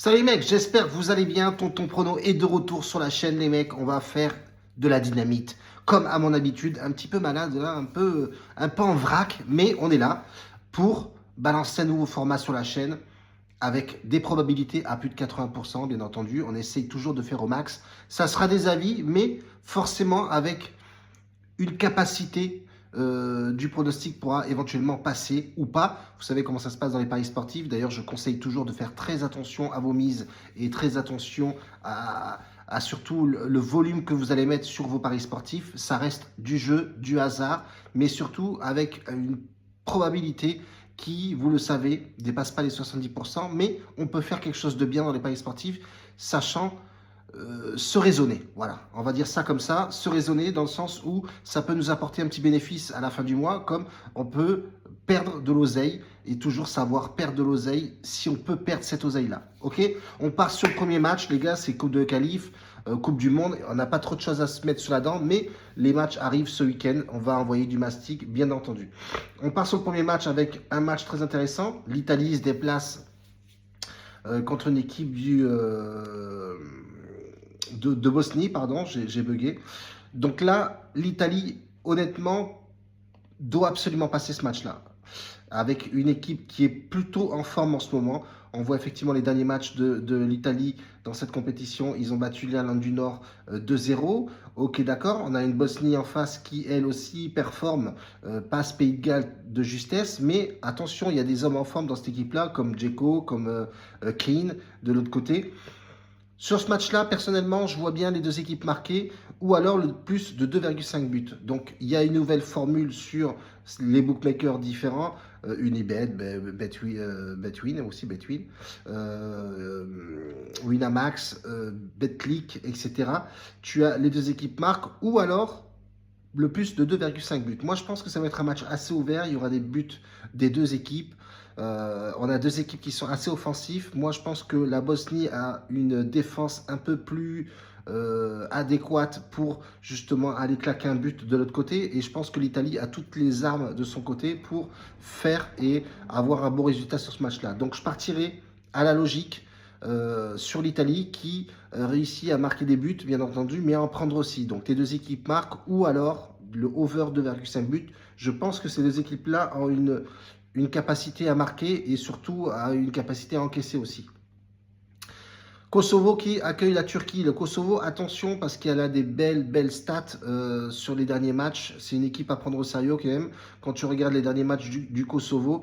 Salut les mecs, j'espère que vous allez bien. Tonton Prono est de retour sur la chaîne les mecs. On va faire de la dynamite. Comme à mon habitude, un petit peu malade, là, un peu en vrac, mais on est là pour balancer un nouveau format sur la chaîne avec des probabilités à plus de 80%, bien entendu. On essaye toujours de faire au max. Ça sera des avis, mais forcément avec une capacité du pronostic pourra éventuellement passer ou pas. Vous savez comment ça se passe dans les paris sportifs. D'ailleurs, je conseille toujours de faire très attention à vos mises et très attention à surtout le volume que vous allez mettre sur vos paris sportifs. Ça reste du jeu, du hasard, mais surtout avec une probabilité qui, vous le savez, ne dépasse pas les 70%, mais on peut faire quelque chose de bien dans les paris sportifs, sachant se raisonner, voilà, on va dire ça comme ça, se raisonner dans le sens où ça peut nous apporter un petit bénéfice à la fin du mois, comme on peut perdre de l'oseille et toujours savoir perdre de l'oseille si on peut perdre cette oseille-là. Ok, on part sur le premier match, les gars, c'est Coupe de Qualif, Coupe du Monde, on n'a pas trop de choses à se mettre sous la dent, mais les matchs arrivent ce week-end, on va envoyer du mastic, bien entendu. On part sur le premier match avec un match très intéressant, l'Italie se déplace contre une équipe de Bosnie, pardon, j'ai bugué. Donc là, l'Italie, honnêtement, doit absolument passer ce match-là. Avec une équipe qui est plutôt en forme en ce moment. On voit effectivement les derniers matchs de l'Italie dans cette compétition. Ils ont battu l'Irlande du Nord 2-0. Ok, d'accord. On a une Bosnie en face qui, elle aussi, performe, passe Pays de Galles de justesse. Mais attention, il y a des hommes en forme dans cette équipe-là, comme Dzeko, comme Keane de l'autre côté. Sur ce match-là, personnellement, je vois bien les deux équipes marquées ou alors le plus de 2,5 buts. Donc, il y a une nouvelle formule sur les bookmakers différents. Unibet, Betwin aussi, Betwin, Winamax, Betclic, etc. Tu as les deux équipes marquent ou alors le plus de 2,5 buts. Moi, je pense que ça va être un match assez ouvert. Il y aura des buts des deux équipes. On a deux équipes qui sont assez offensives. Moi, je pense que la Bosnie a une défense un peu plus adéquate pour justement aller claquer un but de l'autre côté. Et je pense que l'Italie a toutes les armes de son côté pour faire et avoir un bon résultat sur ce match-là. Donc, je partirai à la logique sur l'Italie qui réussit à marquer des buts, bien entendu, mais à en prendre aussi. Donc, les deux équipes marquent ou alors le over 2,5 buts. Je pense que ces deux équipes-là ont une capacité à marquer et surtout à une capacité à encaisser aussi. Kosovo qui accueille la Turquie. Le Kosovo, attention parce qu'elle a des belles stats sur les derniers matchs. C'est une équipe à prendre au sérieux quand même. Quand tu regardes les derniers matchs du Kosovo,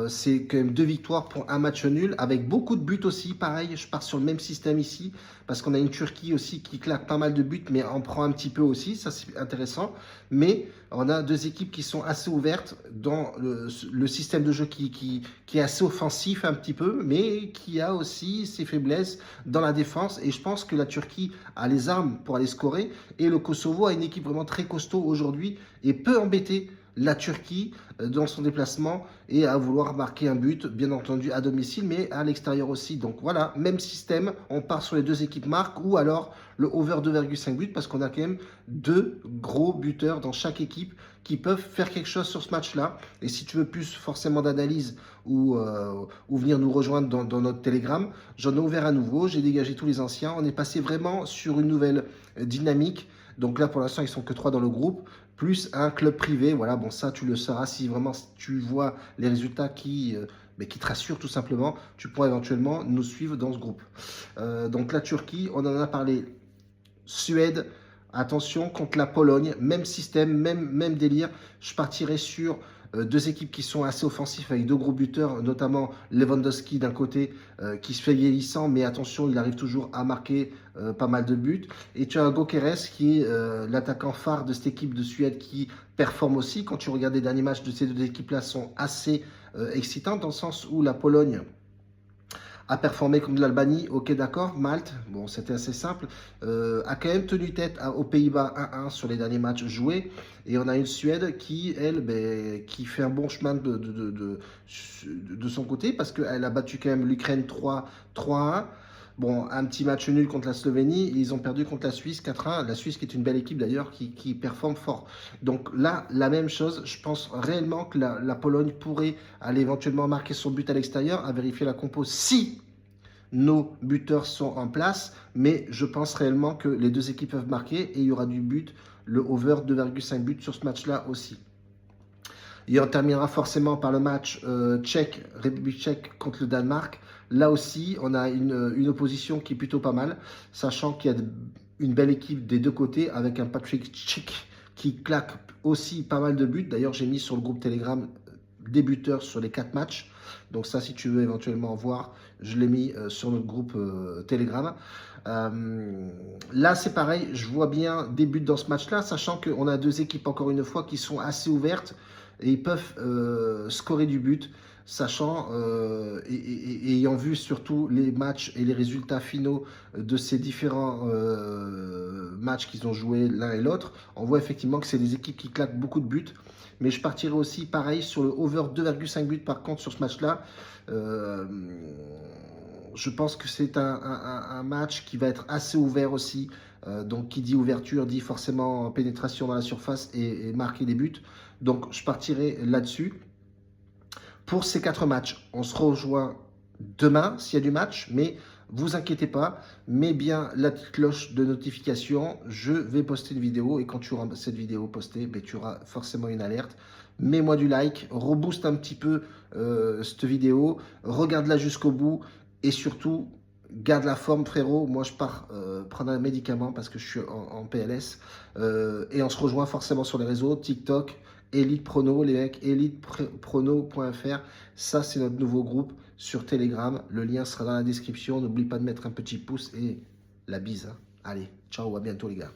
c'est quand même 2 victoires pour un match nul avec beaucoup de buts aussi. Pareil, je pars sur le même système ici parce qu'on a une Turquie aussi qui claque pas mal de buts mais en prend un petit peu aussi. Ça, c'est intéressant. Mais on a deux équipes qui sont assez ouvertes dans le système de jeu qui est assez offensif un petit peu, mais qui a aussi ses faiblesses dans la défense. Et je pense que la Turquie a les armes pour aller scorer. Et le Kosovo a une équipe vraiment très costaud aujourd'hui et peut embêter la Turquie dans son déplacement et à vouloir marquer un but, bien entendu à domicile, mais à l'extérieur aussi. Donc voilà, même système, on part sur les deux équipes marques ou alors le over 2,5 buts parce qu'on a quand même deux gros buteurs dans chaque équipe qui peuvent faire quelque chose sur ce match-là. Et si tu veux plus forcément d'analyse ou venir nous rejoindre dans notre Telegram, j'en ai ouvert à nouveau, j'ai dégagé tous les anciens. On est passé vraiment sur une nouvelle dynamique. Donc là, pour l'instant, ils sont que 3 dans le groupe, plus un club privé. Voilà, bon, ça, tu le sauras si vraiment tu vois les résultats qui te rassurent tout simplement. Tu pourras éventuellement nous suivre dans ce groupe. Donc la Turquie, on en a parlé. Suède, attention, contre la Pologne, même système, même délire. Je partirai sur deux équipes qui sont assez offensives avec deux gros buteurs, notamment Lewandowski d'un côté qui se fait vieillissant, mais attention, il arrive toujours à marquer pas mal de buts. Et tu as Gyökeres qui est l'attaquant phare de cette équipe de Suède qui performe aussi. Quand tu regardes les derniers matchs de ces deux équipes-là, sont assez excitants dans le sens où la Pologne a performé contre l'Albanie, ok d'accord, Malte, bon c'était assez simple, a quand même tenu tête aux Pays-Bas 1-1 sur les derniers matchs joués, et on a une Suède qui, elle, qui fait un bon chemin de son côté, parce qu'elle a battu quand même l'Ukraine 3-1, bon, un petit match nul contre la Slovénie, et ils ont perdu contre la Suisse 4-1, la Suisse qui est une belle équipe d'ailleurs, qui performe fort. Donc là, la même chose, je pense réellement que la Pologne pourrait aller éventuellement marquer son but à l'extérieur, à vérifier la compo si nos buteurs sont en place, mais je pense réellement que les deux équipes peuvent marquer et il y aura du but, le over 2,5 buts sur ce match-là aussi. Et on terminera forcément par le match République tchèque contre le Danemark. Là aussi, on a une opposition qui est plutôt pas mal, sachant qu'il y a une belle équipe des deux côtés avec un Patrick Schick qui claque aussi pas mal de buts. D'ailleurs, j'ai mis sur le groupe Telegram des buteurs sur les 4 matchs. Donc ça, si tu veux éventuellement voir, je l'ai mis sur notre groupe Telegram. Là, c'est pareil, je vois bien des buts dans ce match-là, sachant qu'on a deux équipes, encore une fois, qui sont assez ouvertes et ils peuvent scorer du but, sachant et ayant vu surtout les matchs et les résultats finaux de ces différents matchs qu'ils ont joués l'un et l'autre, on voit effectivement que c'est des équipes qui claquent beaucoup de buts. Mais je partirai aussi pareil sur le over 2,5 buts par contre sur ce match-là. Je pense que c'est un match qui va être assez ouvert aussi. Donc qui dit ouverture dit forcément pénétration dans la surface et marquer des buts. Donc je partirai là-dessus. Pour ces 4 matchs, on se rejoint demain s'il y a du match, mais vous inquiétez pas, mets bien la petite cloche de notification. Je vais poster une vidéo et quand tu auras cette vidéo postée, ben, tu auras forcément une alerte. Mets-moi du like, rebooste un petit peu cette vidéo, regarde-la jusqu'au bout et surtout, garde la forme frérot. Moi je pars prendre un médicament parce que je suis en PLS et on se rejoint forcément sur les réseaux, TikTok, Elite Prono, les mecs, eliteprono.fr. Ça, c'est notre nouveau groupe sur Telegram. Le lien sera dans la description. N'oublie pas de mettre un petit pouce et la bise. Hein. Allez, ciao, à bientôt les gars.